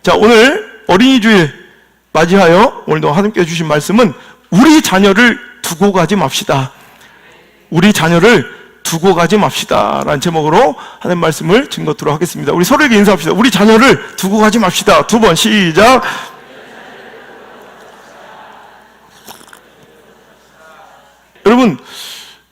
자, 오늘 어린이 주일 맞이하여 오늘도 하나님께서 주신 말씀은 우리 자녀를 두고 가지 맙시다. 우리 자녀를 두고 가지 맙시다 라는 제목으로 하나님 말씀을 증거토록 하겠습니다. 우리 서로에게 인사합시다. 우리 자녀를 두고 가지 맙시다. 두 번 시작. 여러분,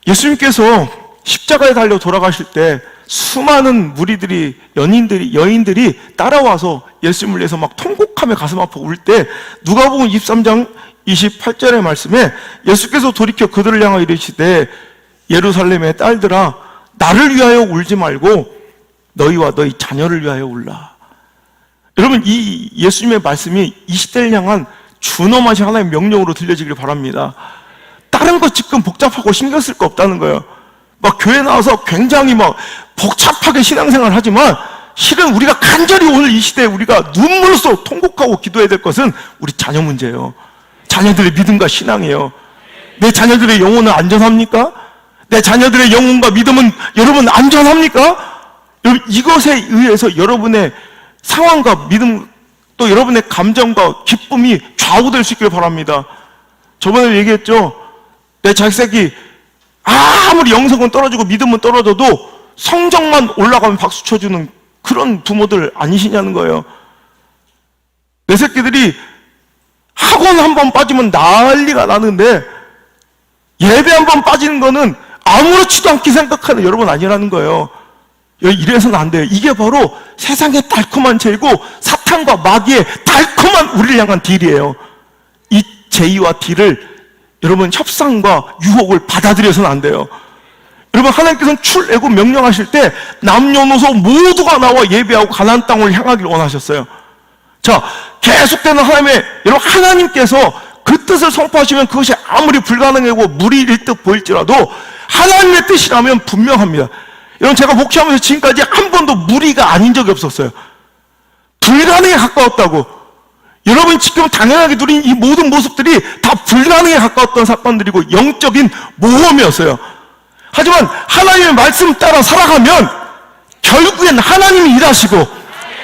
예수님께서 십자가에 달려 돌아가실 때 수많은 무리들이, 여인들이 따라와서 예수님을 위해서 막 통곡하며 가슴 아파 울 때 누가복음 23장 28절의 말씀에 예수께서 돌이켜 그들을 향하여 이르시되 예루살렘의 딸들아, 나를 위하여 울지 말고 너희와 너희 자녀를 위하여 울라. 여러분, 이 예수님의 말씀이 20대를 향한 준엄하신 하나의 명령으로 들려지길 바랍니다. 다른 거 지금 복잡하고 신경 쓸 거 없다는 거예요. 막 교회 나와서 굉장히 막 복잡하게 신앙생활을 하지만 실은 우리가 간절히 오늘 이 시대에 우리가 눈물로써 통곡하고 기도해야 될 것은 우리 자녀 문제예요. 자녀들의 믿음과 신앙이에요. 내 자녀들의 영혼은 안전합니까? 내 자녀들의 영혼과 믿음은 여러분 안전합니까? 여러분, 이것에 의해서 여러분의 상황과 믿음, 또 여러분의 감정과 기쁨이 좌우될 수 있기를 바랍니다. 저번에 얘기했죠. 내 자식이 아무리 영성은 떨어지고 믿음은 떨어져도 성적만 올라가면 박수 쳐주는 그런 부모들 아니시냐는 거예요. 내 새끼들이 학원 한 번 빠지면 난리가 나는데 예배 한 번 빠지는 거는 아무렇지도 않게 생각하는 여러분 아니라는 거예요. 이래서는 안 돼요. 이게 바로 세상의 달콤한 죄고 사탄과 마귀의 달콤한 우리를 향한 딜이에요. 이 제의와 딜을 여러분 협상과 유혹을 받아들여서는 안 돼요. 여러분, 하나님께서는 출애굽 명령하실 때 남녀노소 모두가 나와 예배하고 가나안 땅을 향하기를 원하셨어요. 자, 계속되는 여러분 하나님께서 그 뜻을 선포하시면 그것이 아무리 불가능하고 무리일 듯 보일지라도 하나님의 뜻이라면 분명합니다. 여러분, 제가 목회하면서 지금까지 한 번도 무리가 아닌 적이 없었어요. 불가능에 가까웠다고. 여러분, 지금 당연하게 누린 이 모든 모습들이 다 불가능에 가까웠던 사건들이고 영적인 모험이었어요. 하지만 하나님의 말씀 따라 살아가면 결국엔 하나님이 일하시고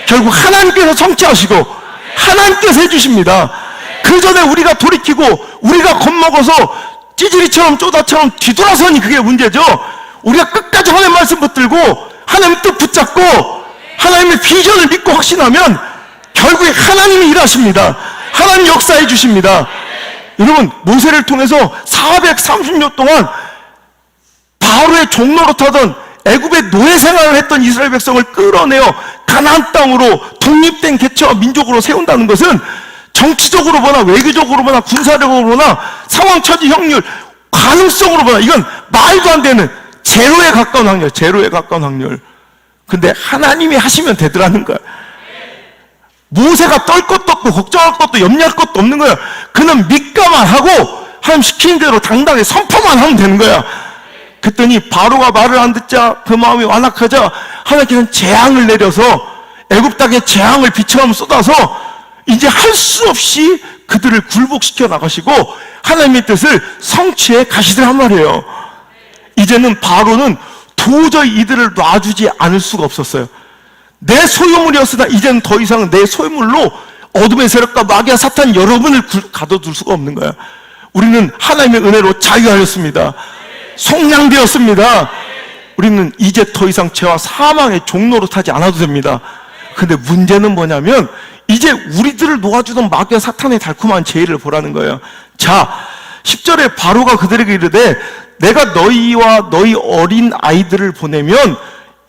결국 하나님께서 성취하시고 하나님께서 해주십니다. 그 전에 우리가 돌이키고 우리가 겁먹어서 찌질이처럼 쪼다처럼 뒤돌아서니 그게 문제죠. 우리가 끝까지 하나님의 말씀 붙들고 하나님의 뜻 붙잡고 하나님의 비전을 믿고 확신하면 결국에 하나님이 일하십니다. 하나님 역사해 주십니다. 여러분, 모세를 통해서 430년 동안 바로의 종노릇하던 애굽의 노예 생활을 했던 이스라엘 백성을 끌어내어 가나안 땅으로 독립된 개체와 민족으로 세운다는 것은 정치적으로 보나 외교적으로 보나 군사력으로 보나 상황 처지 확률 가능성으로 보나 이건 말도 안 되는 제로에 가까운 확률, 제로에 가까운 확률. 근데 하나님이 하시면 되더라는 거야. 모세가 떨 것도 없고 걱정할 것도 염려할 것도 없는 거야. 그는 믿가만 하고 하나님 시키는 대로 당당히 선포만 하면 되는 거야. 그랬더니 바로가 말을 안 듣자 그 마음이 완악하자 하나님께서는 재앙을 내려서 애굽 땅에 재앙을 비처럼 쏟아서 이제 할 수 없이 그들을 굴복시켜 나가시고 하나님의 뜻을 성취해 가시더란 말이에요. 이제는 바로는 도저히 이들을 놔주지 않을 수가 없었어요. 내 소유물이었으나 이제는 더 이상은 내 소유물로 어둠의 세력과 마귀와 사탄 여러분을 가둬둘 수가 없는 거야. 우리는 하나님의 은혜로 자유하였습니다. 속량되었습니다. 우리는 이제 더 이상 죄와 사망의 종노릇하지 않아도 됩니다. 근데 문제는 뭐냐면 이제 우리들을 놓아주던 마귀와 사탄의 달콤한 제의를 보라는 거예요. 자, 10절에 바로가 그들에게 이르되 내가 너희와 너희 어린 아이들을 보내면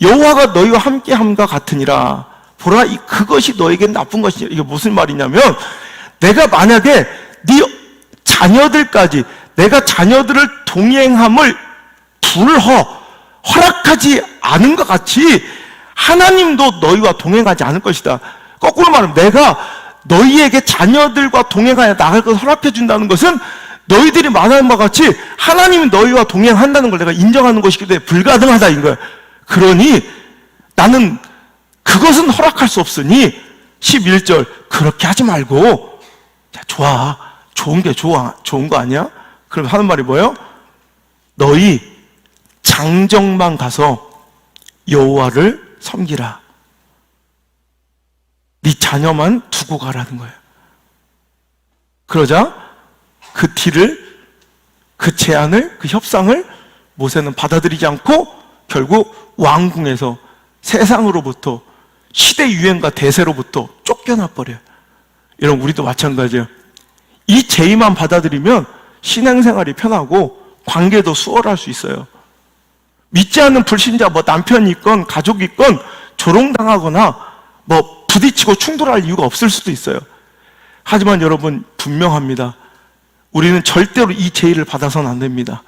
여호와가 너희와 함께함과 같으니라. 보라, 그것이 너에겐 나쁜 것이냐. 이게 무슨 말이냐면 내가 만약에 네 자녀들까지 내가 자녀들을 동행함을 허락하지 않은 것 같이 하나님도 너희와 동행하지 않을 것이다. 거꾸로 말하면 내가 너희에게 자녀들과 동행하여 나갈 것을 허락해 준다는 것은 너희들이 말하는 바와 같이 하나님이 너희와 동행한다는 걸 내가 인정하는 것이기 때문에 불가능하다 인 거야. 그러니 나는 그것은 허락할 수 없으니 11절 그렇게 하지 말고 자, 좋아. 좋은 게 좋은 거 아니야? 그럼 하는 말이 뭐예요? 너희 장정만 가서 여호와를 섬기라. 네 자녀만 두고 가라는 거예요. 그러자 그 딜을, 그 제안을, 그 협상을 모세는 받아들이지 않고 결국 왕궁에서, 세상으로부터, 시대 유행과 대세로부터 쫓겨나 버려요. 여러분, 우리도 마찬가지예요. 이 제의만 받아들이면 신앙생활이 편하고 관계도 수월할 수 있어요. 믿지 않는 불신자, 남편이 있건 가족이 있건 조롱당하거나 부딪히고 충돌할 이유가 없을 수도 있어요. 하지만 여러분, 분명합니다. 우리는 절대로 이 제의를 받아서는 안 됩니다.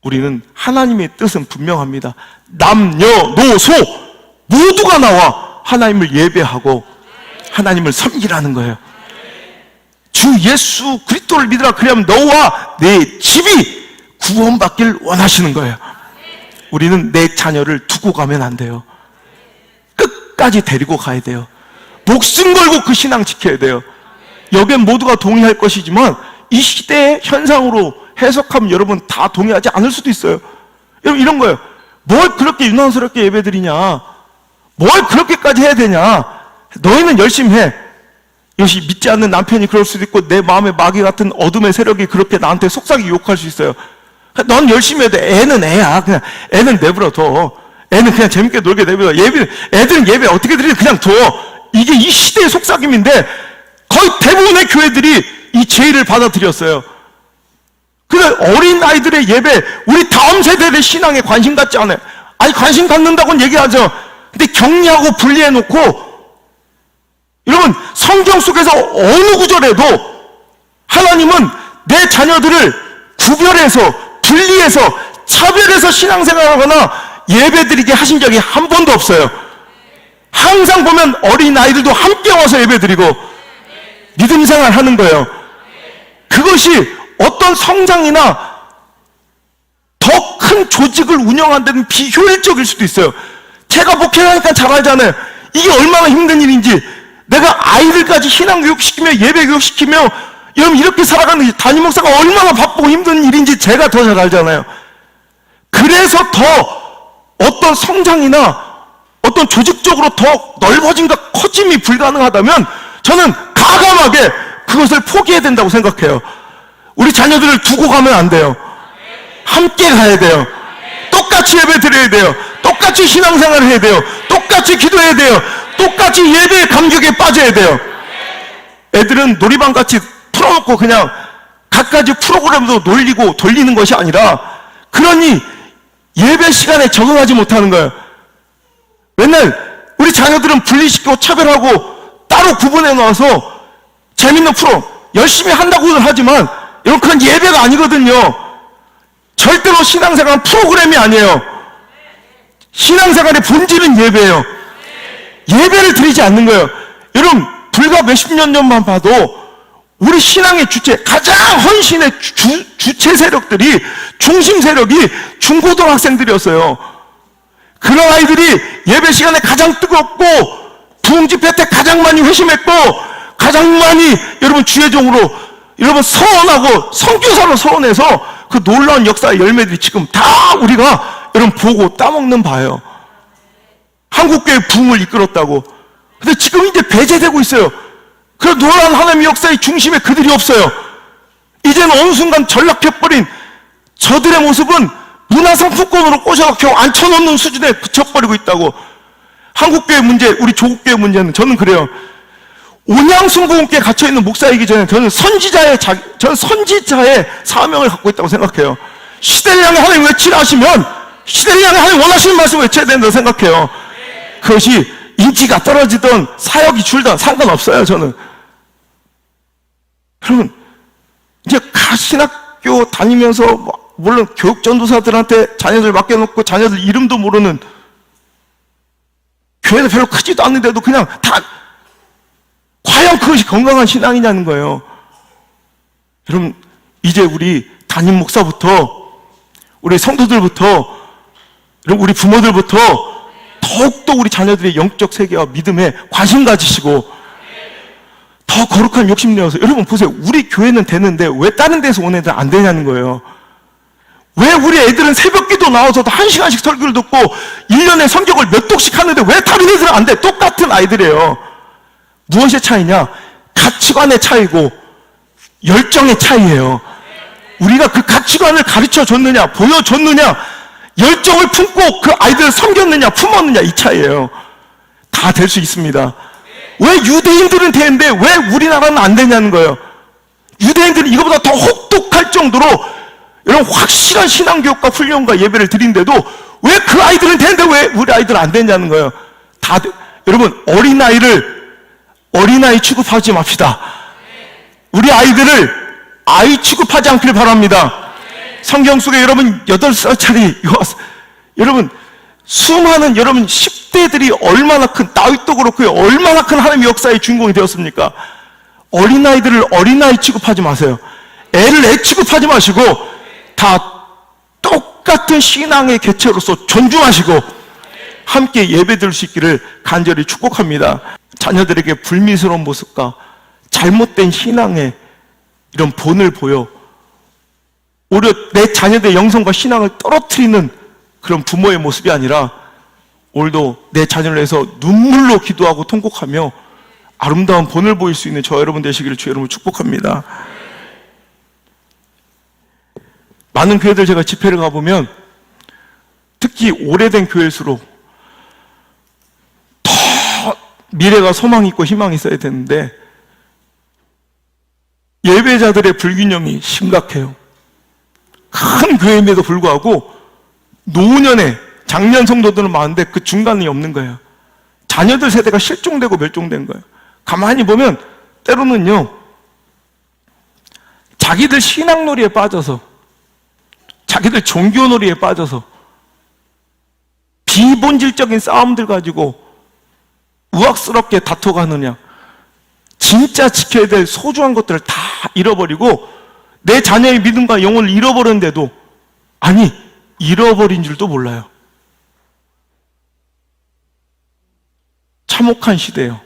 우리는 하나님의 뜻은 분명합니다. 남녀노소 모두가 나와 하나님을 예배하고 하나님을 섬기라는 거예요. 주 예수 그리스도를 믿으라, 그리하면 너와 내 집이 구원받길 원하시는 거예요. 우리는 내 자녀를 두고 가면 안 돼요. 끝까지 데리고 가야 돼요. 목숨 걸고 그 신앙 지켜야 돼요. 여기엔 모두가 동의할 것이지만 이 시대의 현상으로 해석하면 여러분 다 동의하지 않을 수도 있어요. 여러분, 이런 거예요. 뭘 그렇게 유난스럽게 예배드리냐, 뭘 그렇게까지 해야 되냐, 너희는 열심히 해. 이것이 믿지 않는 남편이 그럴 수도 있고, 내 마음에 마귀 같은 어둠의 세력이 그렇게 나한테 속삭이 유혹할 수 있어요. 넌 열심히 해도 애는 애야. 그냥 애는 내버려둬. 애는 그냥 재밌게 놀게 내버려. 애들은 예배 어떻게 드리냐 그냥 둬. 이게 이 시대의 속삭임인데 거의 대부분의 교회들이 이 제의를 받아들였어요. 근데 어린 아이들의 예배, 우리 다음 세대의 신앙에 관심 갖지 않아요. 아니, 관심 갖는다고는 얘기하죠. 근데 격리하고 분리해놓고, 여러분, 성경 속에서 어느 구절에도 하나님은 내 자녀들을 구별해서, 분리해서, 차별해서 신앙생활하거나 예배드리게 하신 적이 한 번도 없어요. 항상 보면 어린 아이들도 함께 와서 예배드리고 믿음생활 하는 거예요. 그것이 어떤 성장이나 더 큰 조직을 운영하는 데는 비효율적일 수도 있어요. 제가 목회하니까 잘 알잖아요. 이게 얼마나 힘든 일인지. 내가 아이들까지 신앙교육시키며 예배교육시키며 여러분 이렇게 살아가는 담임 목사가 얼마나 바쁘고 힘든 일인지 제가 더 잘 알잖아요. 그래서 더 어떤 성장이나 어떤 조직적으로 더 넓어짐과 커짐이 불가능하다면 저는 과감하게 그것을 포기해야 된다고 생각해요. 우리 자녀들을 두고 가면 안 돼요. 함께 가야 돼요. 똑같이 예배 드려야 돼요. 똑같이 신앙생활을 해야 돼요. 똑같이 기도해야 돼요. 똑같이 예배의 감격에 빠져야 돼요. 애들은 놀이방같이 풀어놓고 그냥 갖가지 프로그램도 놀리고 돌리는 것이 아니라, 그러니 예배 시간에 적응하지 못하는 거예요. 맨날 우리 자녀들은 분리시키고 차별하고 따로 구분해 놓아서 재밌는 프로 열심히 한다고는 하지만 여러분, 그건 예배가 아니거든요. 절대로 신앙생활은 프로그램이 아니에요. 신앙생활의 본질은 예배예요. 예배를 드리지 않는 거예요. 여러분, 불과 몇십 년 전만 봐도 우리 신앙의 주체, 가장 헌신의 주체 세력들이, 중심 세력이 중고등학생들이었어요. 그런 아이들이 예배 시간에 가장 뜨겁고 부흥집회 때 가장 많이 회심했고 가장 많이 여러분 주의종으로 여러분 서원하고 선교사로 서원해서 그 놀라운 역사의 열매들이 지금 다 우리가 여러분 보고 따먹는 바예요. 한국교회 부흥을 이끌었다고. 근데 지금 이제 배제되고 있어요. 그 놀라운 하나님의 역사의 중심에 그들이 없어요. 이제는 어느 순간 전락해버린 저들의 모습은 문화상품권으로 꼬셔서 겨우 앉혀놓는 수준에 그쳐버리고 있다고. 한국교회 문제, 우리 조국교회 문제는 저는 그래요. 온양순복음교에 갇혀있는 목사이기 전에 저는 선지자의 사명을 갖고 있다고 생각해요. 시대를 향해 하나님 외치라 하시면 시대를 향해 하나님 원하시는 말씀을 외쳐야 된다고 생각해요. 그것이 인기가 떨어지든 사역이 줄든 상관없어요. 저는. 여러분, 이제 신학교 다니면서 물론 교육전도사들한테 자녀들 맡겨놓고 자녀들 이름도 모르는, 교회도 별로 크지도 않는데도 그냥 다, 과연 그것이 건강한 신앙이냐는 거예요. 여러분, 이제 우리 담임 목사부터, 우리 성도들부터, 우리 부모들부터 더욱더 우리 자녀들의 영적 세계와 믿음에 관심 가지시고 더 거룩한 욕심 내어서, 여러분 보세요. 우리 교회는 되는데 왜 다른 데서 온 애들 안 되냐는 거예요. 왜 우리 애들은 새벽 기도 나와서도 1시간씩 설교를 듣고 1년에 성경을 몇 독씩 하는데 왜 다른 애들은 안 돼? 똑같은 아이들이에요. 무엇의 차이냐? 가치관의 차이고 열정의 차이예요. 우리가 그 가치관을 가르쳐 줬느냐, 보여줬느냐, 열정을 품고 그 아이들을 섬겼느냐, 품었느냐, 이 차이예요. 다 될 수 있습니다. 왜 유대인들은 되는데 왜 우리나라는 안 되냐는 거예요. 유대인들은 이거보다 더 혹독할 정도로 여러분 확실한 신앙교육과 훈련과 예배를 드린데도 왜 그 아이들은 되는데 왜 우리 아이들은 안 되냐는 거예요. 여러분 어린아이 취급하지 맙시다. 우리 아이들을 아이 취급하지 않길 바랍니다. 성경 속에 여러분 8살짜리 여러분 수많은 여러분 10대들이 얼마나 큰 다윗도 그렇고요. 얼마나 큰 하나님의 역사의 주인공이 되었습니까? 어린아이들을 어린아이 취급하지 마세요. 애를 애 취급하지 마시고 다 똑같은 신앙의 개체로서 존중하시고 함께 예배드릴 수 있기를 간절히 축복합니다. 자녀들에게 불미스러운 모습과 잘못된 신앙의 이런 본을 보여 오히려 내 자녀들의 영성과 신앙을 떨어뜨리는 그런 부모의 모습이 아니라 오늘도 내 자녀를 위해서 눈물로 기도하고 통곡하며 아름다운 본을 보일 수 있는 저 여러분 되시기를 주 여러분 축복합니다. 많은 교회들 제가 집회를 가보면 특히 오래된 교회일수록 더 미래가 소망이 있고 희망이 있어야 되는데 예배자들의 불균형이 심각해요. 큰 교회임에도 불구하고 노년에 장년 성도들은 많은데 그 중간이 없는 거예요. 자녀들 세대가 실종되고 멸종된 거예요. 가만히 보면 때로는요 자기들 신앙놀이에 빠져서 자기들 종교놀이에 빠져서 비본질적인 싸움들 가지고 우악스럽게 다퉈가느냐 진짜 지켜야 될 소중한 것들을 다 잃어버리고 내 자녀의 믿음과 영혼을 잃어버렸는데도 아니 잃어버린 줄도 몰라요. 참혹한 시대예요.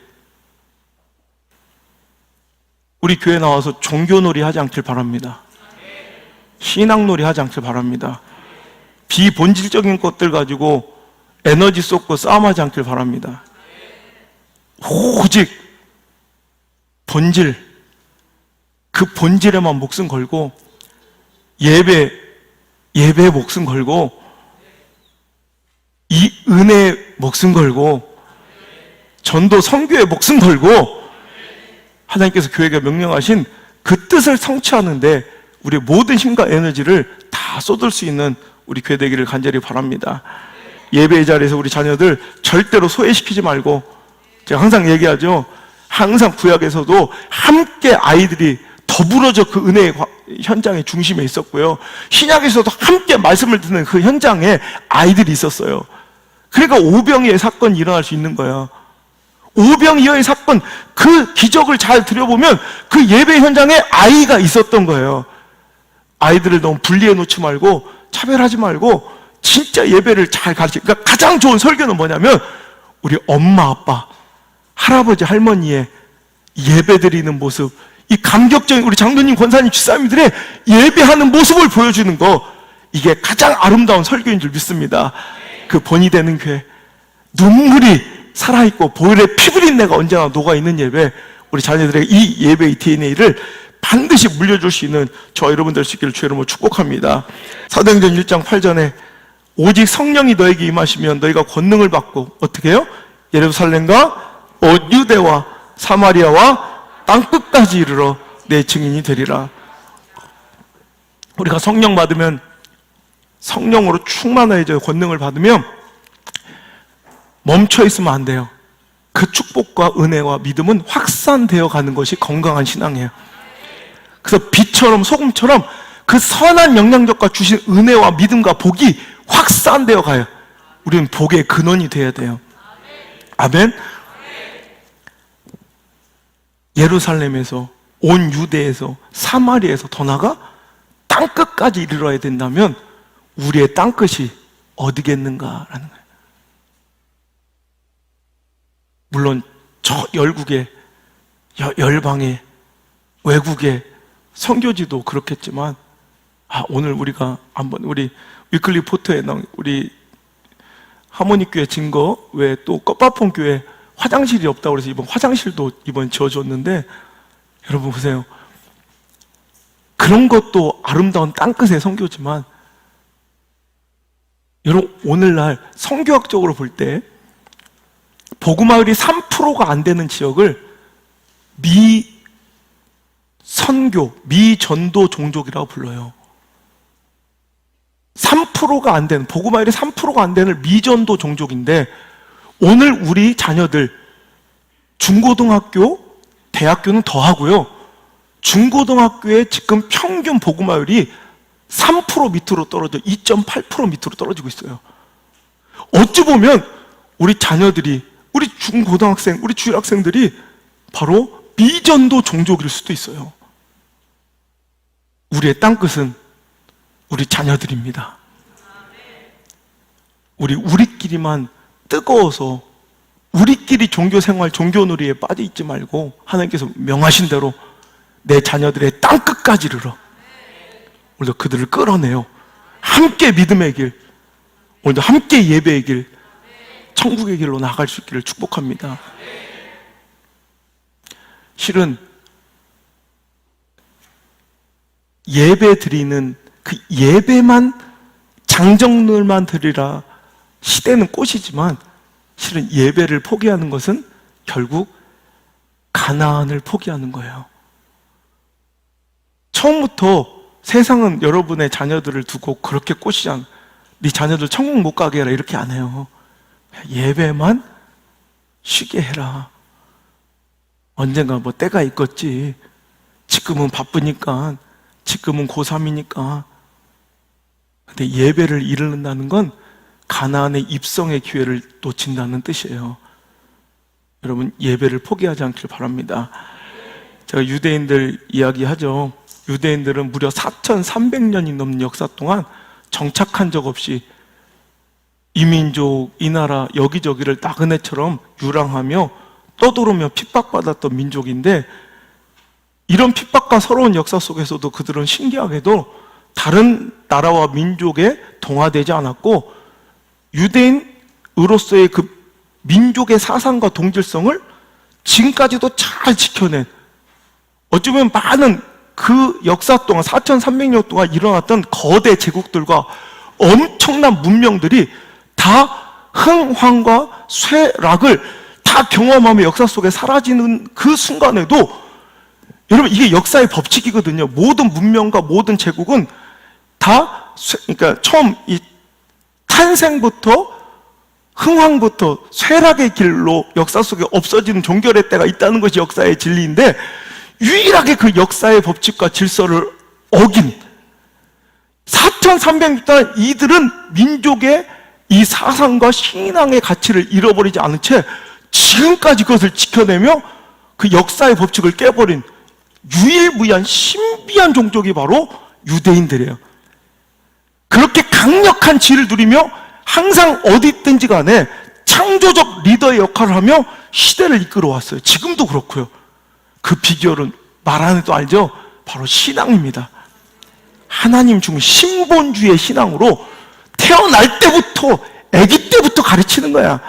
우리 교회 나와서 종교놀이 하지 않길 바랍니다. 신앙놀이 하지 않길 바랍니다. 비본질적인 것들 가지고 에너지 쏟고 싸움하지 않길 바랍니다. 오직 본질, 그 본질에만 목숨 걸고 예배에 목숨 걸고 이 은혜에 목숨 걸고 전도 선교에 목숨 걸고 하나님께서 교회가 명령하신 그 뜻을 성취하는데 우리의 모든 힘과 에너지를 다 쏟을 수 있는 우리 교회 되기를 간절히 바랍니다. 예배의 자리에서 우리 자녀들 절대로 소외시키지 말고 제가 항상 얘기하죠. 항상 구약에서도 함께 아이들이 더불어져 그 은혜의 현장의 중심에 있었고요. 신약에서도 함께 말씀을 듣는 그 현장에 아이들이 있었어요. 그러니까 오병이어의 사건이 일어날 수 있는 거예요. 오병이어의 사건, 그 기적을 잘 들여보면 그 예배 현장에 아이가 있었던 거예요. 아이들을 너무 분리해 놓지 말고 차별하지 말고 진짜 예배를 잘 가르치고 그러니까 가장 좋은 설교는 뭐냐면 우리 엄마 아빠 할아버지 할머니의 예배 드리는 모습 이 감격적인 우리 장로님 권사님 집사님들의 예배하는 모습을 보여주는 거 이게 가장 아름다운 설교인 줄 믿습니다. 그 본이 되는 교회 눈물이 살아있고 보혈의 피 흘린 내가 언제나 녹아있는 예배 우리 자녀들에게 이 예배의 DNA를 반드시 물려줄 수 있는 저 여러분 될 수 있기를 주 여러분 축복합니다. 사도행전 1장 8절에 오직 성령이 너에게 임하시면 너희가 권능을 받고 어떻게 해요? 예루살렘과 온 유대와 사마리아와 땅끝까지 이르러 내 증인이 되리라. 우리가 성령 받으면 성령으로 충만해져 권능을 받으면 멈춰 있으면 안 돼요. 그 축복과 은혜와 믿음은 확산되어 가는 것이 건강한 신앙이에요. 그래서 빛처럼 소금처럼 그 선한 영향력과 주신 은혜와 믿음과 복이 확산되어 가요. 우리는 복의 근원이 되어야 돼요. 아멘. 예루살렘에서 온 유대에서 사마리아에서 더 나아가 땅끝까지 이르러야 된다면 우리의 땅끝이 어디겠는가라는 거예요. 물론 저 열국의 열방의 외국의 선교지도 그렇겠지만 오늘 우리가 한번 우리 위클리 포터에 나온 우리 하모닉 교회 증거 외에 또 껍바폰 교회 화장실이 없다고 그래서 이번 화장실도 이번 지어줬는데, 여러분 보세요. 그런 것도 아름다운 땅끝의 선교지만, 여러분 오늘날 선교학적으로 볼 때 복음화율이 3%가 안 되는 지역을 미선교, 미전도 종족이라고 불러요. 3%가 안 되는, 복음화율이 3%가 안 되는 미전도 종족인데, 오늘 우리 자녀들 중고등학교, 대학교는 더 하고요, 중고등학교의 지금 평균 복음화율이 3% 밑으로 떨어져 2.8% 밑으로 떨어지고 있어요. 어찌 보면 우리 자녀들이, 우리 중고등학생, 우리 중학생들이 바로 미전도 종족일 수도 있어요. 우리의 땅끝은 우리 자녀들입니다. 우리끼리만 뜨거워서 우리끼리 종교생활, 종교놀이에 빠져 있지 말고, 하나님께서 명하신 대로 내 자녀들의 땅끝까지 이르러 오늘도 그들을 끌어내요. 함께 믿음의 길, 오늘도 함께 예배의 길, 천국의 길로 나아갈 수 있기를 축복합니다. 실은 예배 드리는 그 예배만, 장정들만 드리라 시대는 꽃이지만, 실은 예배를 포기하는 것은 결국 가나안을 포기하는 거예요. 처음부터 세상은 여러분의 자녀들을 두고 그렇게 꼬시지 않아요. 네 자녀들 천국 못 가게 해라 이렇게 안 해요. 예배만 쉬게 해라. 언젠가 뭐 때가 있겠지. 지금은 바쁘니까, 지금은 고3이니까. 근데 예배를 이루는다는 건 가나안의 입성의 기회를 놓친다는 뜻이에요. 여러분 예배를 포기하지 않기를 바랍니다. 제가 유대인들 이야기하죠. 유대인들은 무려 4,300년이 넘는 역사 동안 정착한 적 없이 이 민족, 이 나라 여기저기를 나그네처럼 유랑하며 떠돌으며 핍박받았던 민족인데, 이런 핍박과 서러운 역사 속에서도 그들은 신기하게도 다른 나라와 민족에 동화되지 않았고, 유대인으로서의 그 민족의 사상과 동질성을 지금까지도 잘 지켜낸, 어쩌면 많은 그 역사 동안 4,300년 동안 일어났던 거대 제국들과 엄청난 문명들이 다 흥황과 쇠락을 다 경험하며 역사 속에 사라지는 그 순간에도, 여러분 이게 역사의 법칙이거든요. 모든 문명과 모든 제국은 다 그러니까 처음 이 탄생부터 흥황부터 쇠락의 길로 역사 속에 없어지는 종결의 때가 있다는 것이 역사의 진리인데, 유일하게 그 역사의 법칙과 질서를 어긴 4,300년 동안 이들은 민족의 이 사상과 신앙의 가치를 잃어버리지 않은 채 지금까지 그것을 지켜내며 그 역사의 법칙을 깨버린 유일무이한 신비한 종족이 바로 유대인들이에요. 그렇게 강력한 지위를 누리며 항상 어디 있든지 간에 창조적 리더의 역할을 하며 시대를 이끌어왔어요. 지금도 그렇고요. 그 비결은 말 안 해도 알죠? 바로 신앙입니다. 하나님 중 신본주의 신앙으로 태어날 때부터, 아기 때부터 가르치는 거야.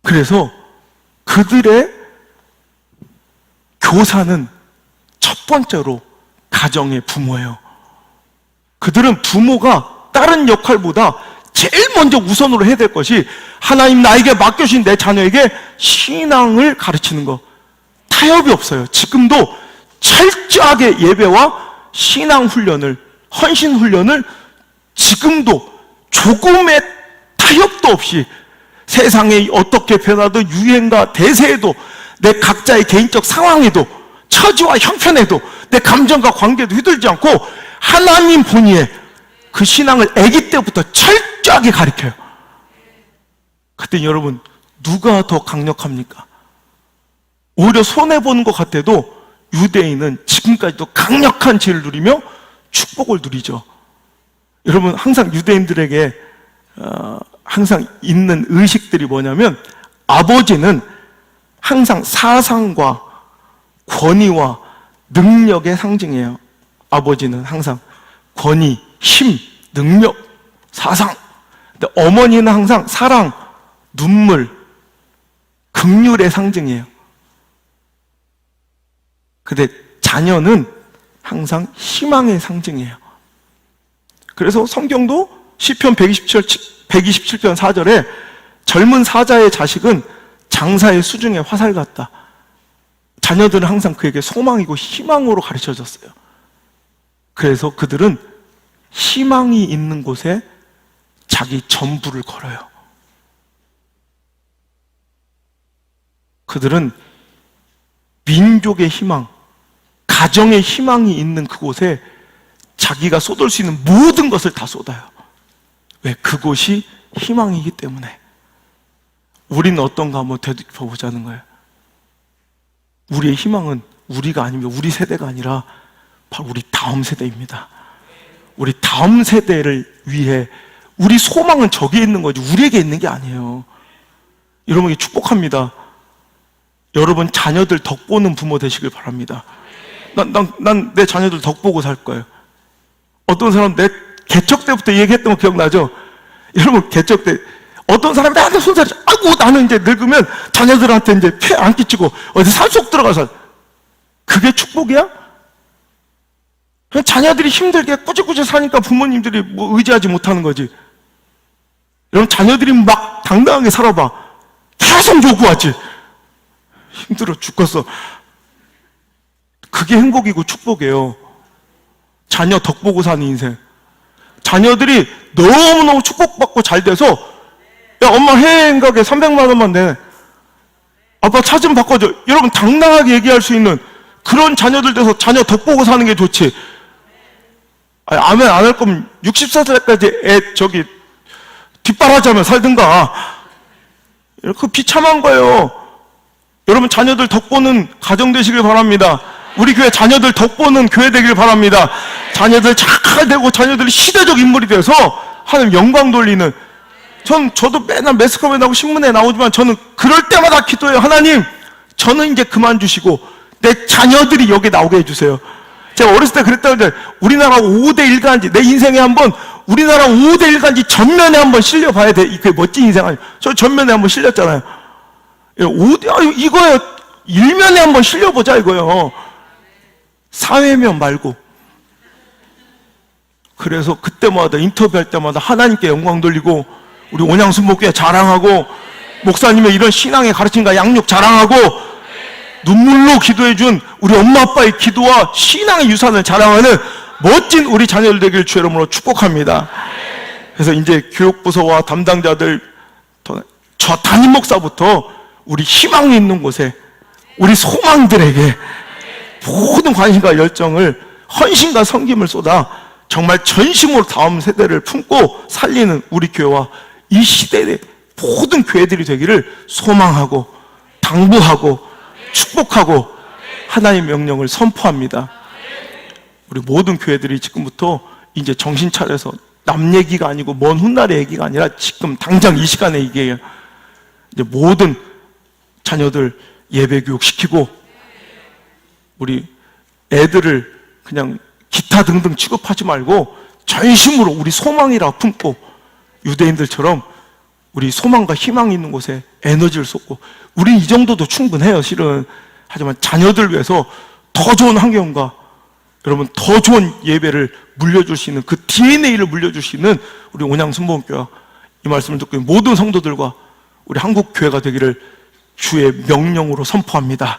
그래서 그들의 교사는 첫 번째로 가정의 부모예요. 그들은 부모가 다른 역할보다 제일 먼저 우선으로 해야 될 것이 하나님 나에게 맡겨주신 내 자녀에게 신앙을 가르치는 것. 타협이 없어요. 지금도 철저하게 예배와 신앙 훈련을, 헌신 훈련을 지금도 조금의 타협도 없이 세상에 어떻게 변하든 유행과 대세에도, 내 각자의 개인적 상황에도, 처지와 형편에도, 내 감정과 관계도 휘둘지 않고 하나님 본위에 그 신앙을 아기 때부터 철저하게 가르쳐요. 그때 여러분 누가 더 강력합니까? 오히려 손해보는 것 같아도 유대인은 지금까지도 강력한 지혜를 누리며 축복을 누리죠. 여러분 항상 유대인들에게 항상 있는 의식들이 뭐냐면, 아버지는 항상 사상과 권위와 능력의 상징이에요. 아버지는 항상 권위, 힘, 능력, 사상. 근데 어머니는 항상 사랑, 눈물, 긍휼의 상징이에요. 근데 자녀는 항상 희망의 상징이에요. 그래서 성경도 시편 127편 4절에 젊은 사자의 자식은 장사의 수중에 화살 같다. 자녀들은 항상 그에게 소망이고 희망으로 가르쳐졌어요. 그래서 그들은 희망이 있는 곳에 자기 전부를 걸어요. 그들은 민족의 희망, 가정의 희망이 있는 그곳에 자기가 쏟을 수 있는 모든 것을 다 쏟아요. 왜? 그곳이 희망이기 때문에. 우리는 어떤가 한번 되짚어 보자는 거예요. 우리의 희망은 우리가 아니면 우리 세대가 아니라 바로 우리 다음 세대입니다. 우리 다음 세대를 위해 우리 소망은 저기에 있는 거지 우리에게 있는 게 아니에요. 여러분에게 축복합니다. 여러분 자녀들 덕 보는 부모 되시길 바랍니다. 난 내 자녀들 덕 보고 살 거예요. 어떤 사람 내 개척 때부터 얘기했던 거 기억나죠? 여러분 개척 때 어떤 사람이 나한테 손살이 아이고 나는 이제 늙으면 자녀들한테 이제 폐 안 끼치고 어디 산속 들어가서 그게 축복이야? 그냥 자녀들이 힘들게 꾸짖꾸짖 사니까 부모님들이 뭐 의지하지 못하는 거지. 여러분 자녀들이 막 당당하게 살아봐. 계속 요구하지. 힘들어 죽겠어. 그게 행복이고 축복이에요. 자녀 덕 보고 사는 인생. 자녀들이 너무너무 축복받고 잘 돼서 야 엄마 해외여행가게 300만 원만 내. 아빠 차 좀 바꿔줘. 여러분 당당하게 얘기할 수 있는 그런 자녀들 돼서 자녀 덕 보고 사는 게 좋지. 아멘 안 할 거면 64살까지 애 저기 뒷바라지하면 살든가. 그 비참한 거예요. 여러분 자녀들 덕 보는 가정 되시길 바랍니다. 우리 교회 자녀들 덕 보는 교회 되길 바랍니다. 자녀들 잘 되고 자녀들이 시대적 인물이 돼서 하나님 영광 돌리는. 저도 맨날 매스컴에 나오고 신문에 나오지만 저는 그럴 때마다 기도해요. 하나님 저는 이제 그만 주시고 내 자녀들이 여기 나오게 해주세요. 제가 어렸을 때 그랬다고 이제 우리나라 5대 1간지 내 인생에 한번 우리나라 5대 1간지 전면에 한번 실려봐야 돼. 그게 멋진 인생 아니에요. 저 전면에 한번 실렸잖아요. 이거요 일면에 한번 실려보자 이거요. 사회면 말고. 그래서 그때마다 인터뷰할 때마다 하나님께 영광 돌리고 우리 온양순복교회 자랑하고 목사님의 이런 신앙의 가르침과 양육 자랑하고 눈물로 기도해준 우리 엄마 아빠의 기도와 신앙의 유산을 자랑하는 멋진 우리 자녀들 되길 주 이름으로 축복합니다. 그래서 이제 교육부서와 담당자들 저 담임 목사부터 우리 희망이 있는 곳에 우리 소망들에게 모든 관심과 열정을 헌신과 섬김을 쏟아 정말 전심으로 다음 세대를 품고 살리는 우리 교회와 이 시대의 모든 교회들이 되기를 소망하고 당부하고 축복하고 하나님의 명령을 선포합니다. 우리 모든 교회들이 지금부터 이제 정신 차려서 남 얘기가 아니고 먼 훗날의 얘기가 아니라 지금 당장 이 시간에 얘기해요. 이제 모든 자녀들 예배 교육 시키고 우리 애들을 그냥 기타 등등 취급하지 말고 전심으로 우리 소망이라 품고 유대인들처럼 우리 소망과 희망이 있는 곳에 에너지를 쏟고 우리 이 정도도 충분해요 실은. 하지만 자녀들 위해서 더 좋은 환경과 여러분 더 좋은 예배를 물려줄 수 있는 그 DNA를 물려줄 수 있는 우리 온양순복음교회와 이 말씀을 듣고 있는 모든 성도들과 우리 한국교회가 되기를 주의 명령으로 선포합니다.